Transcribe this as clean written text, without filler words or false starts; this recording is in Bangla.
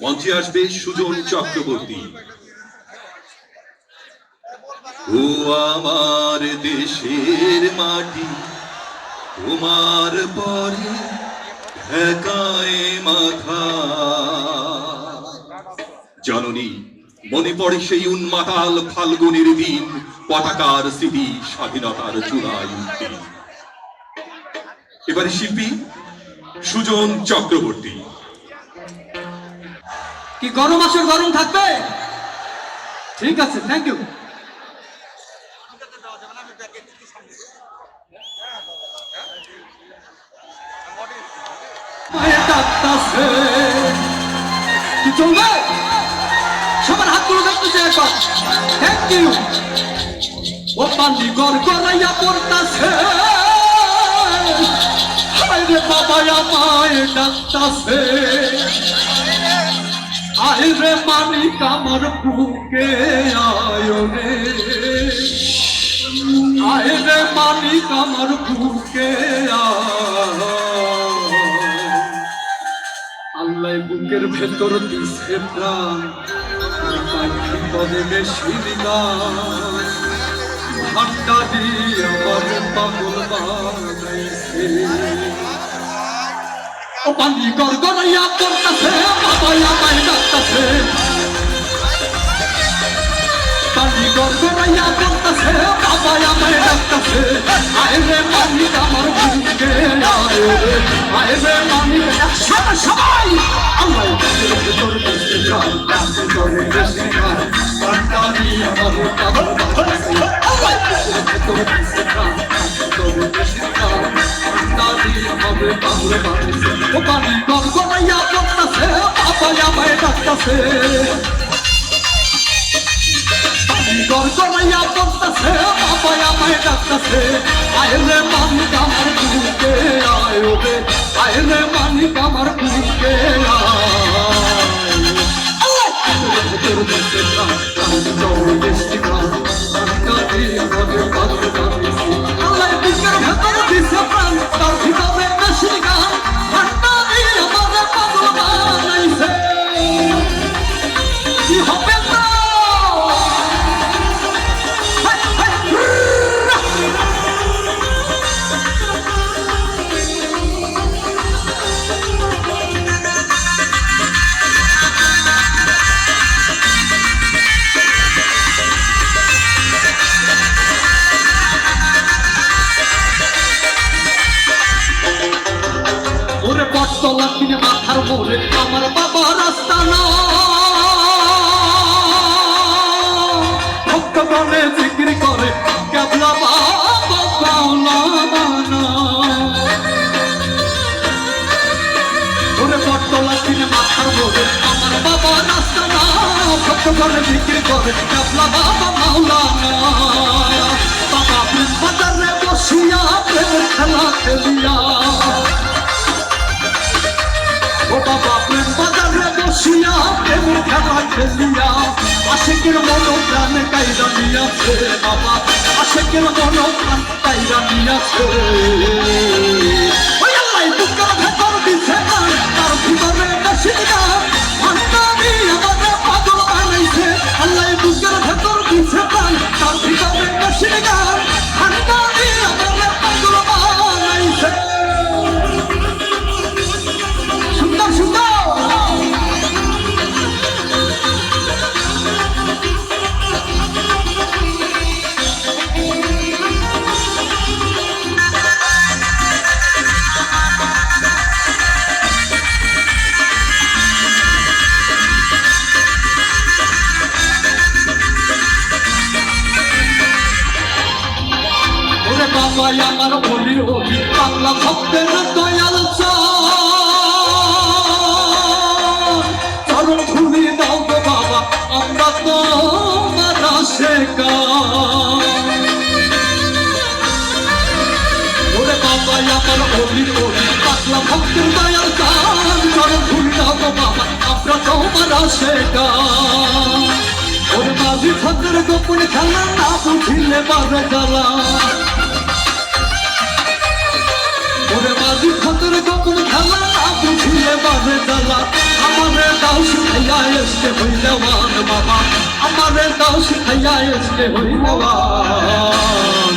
মঞ্চে আসবে সুজন চক্রবর্তী। ও আমার দেশের মাটি, তোমার পরে ঢাকায় মাথা। জননী, মনে পড়ে সেই উন্মাতাল ফাল্গুনের দিন, পতাকার স্মৃতি স্বাধীনতার চূড়ায় উঠে। এবারে শিল্পী সুজন চক্রবর্তী। কি গরম আসর গরম থাকবে? ঠিক আছে, থ্যাংক ইউ। কি চলবে? সবার হাতগুলো দেখতেছে একবার। Thank you. ও পানি গড় গড়াইয়া পড়তাছে, হায় রে বাবা আমায় ডাকতাছে, আয় রে মানিক আমার বুকে আয় রে, আয় রে মানিক আমার বুকে আয়। আল্লাহ বুকের ভেতর দিছে প্রাণ, ভিতরে মেশিন গান, ভান্ডারি আমার পাগল বানাইছে। ও পানি গড়গড়াইয়া পড়তাছে, বাবা আমায় ডাকতাছে, পানি গড়গড়াইয়া পড়তাছে, বাবা আমায় ডাকতাছে, আয় রে মানিক আমার বুকে আয় রে, আয় রে মানিক। একসাথে সবাই আল্লাহ বুকের ভেতর দিছে প্রাণ, ভিতরে মেশিন গান, ভান্ডারি আমার পাগল বানাইছে। আল্লাহ বুকের ভেতর দিছে প্রাণ, ভিতরে মেশিন গান, ভান্ডারি আমার পাগল বানাইছে। ও পানি গড়গড়াইয়া পড়তাছে, বাবা আমায় ডাকতাছে, পানি গড়গড়াইয়া পড়তাছে, বাবা আমায় ডাকতাছে, আয় রে মানিক আমার বুকে আয় রে, আয় রে মানিক আমার বুকে আল্লাহ বুকের ভেতর দিছে প্রাণ, তার ভিতরে মেশিন গান, ভান্ডারি আমার পাগল বানাইছে। কি হবে না? ওরে পটতলা কিনে মাথার মোড়ে আমার বাবা রাস্তা না, ভক্তগণে জিকির করে কেবলা বাবা মাওলানা। ওরে পটতলা কিনে মাথার মোড়ে আমার বাবা রাস্তা না, ভক্তগণে জিকির করে কেবলা বাবা মাওলানা। বাবা প্রেম বাজারে বসিয়া প্রেমের খেলা খেলিয়া, ও বাবা প্রেম বাজারে বসিয়া প্রেমের খেলা খেলিয়া, আশেকের মন প্রাণ কাইরা নিয়াছে, বাবা আশেকের মন প্রাণ কাইরা নিয়াছে। ওই আল্লাহ বুকের ভেতর দিছে প্রাণ, তার ভিতরে মেশিন গান, ভান্ডারি আমাদের পাগল বানাইছে। আল্লাহ বুকের ভেতর দিছে প্রাণ, তার ভিতরে মেশিন গান, ভান্ডারি আমাদের পাগল বানাইছে। সুন্দর সুন্দর বাবা আমার বলি হলি বাংলা ভক্তের দয়াল চরণ ধুলি দাও গো বাবা, আমরা তো ওরে বাবা আমার বলি হলি বাংলা ভক্তের দয়াল চরণ ধুলি দাও গো বাবা, আমরা তো ওরে মাঝি ভদ্রের গোপনে খেলা না বুঝিলে বারে জ্বালা, ওরে রাজি খতর কখন খেলা না বুঝিলে বাজে জ্বালা আমারে দাও শিখাইয়া এসকে হইলেওয়ান বাবা আমারে দাও শিখাইয়া এসকে হইলেওয়ান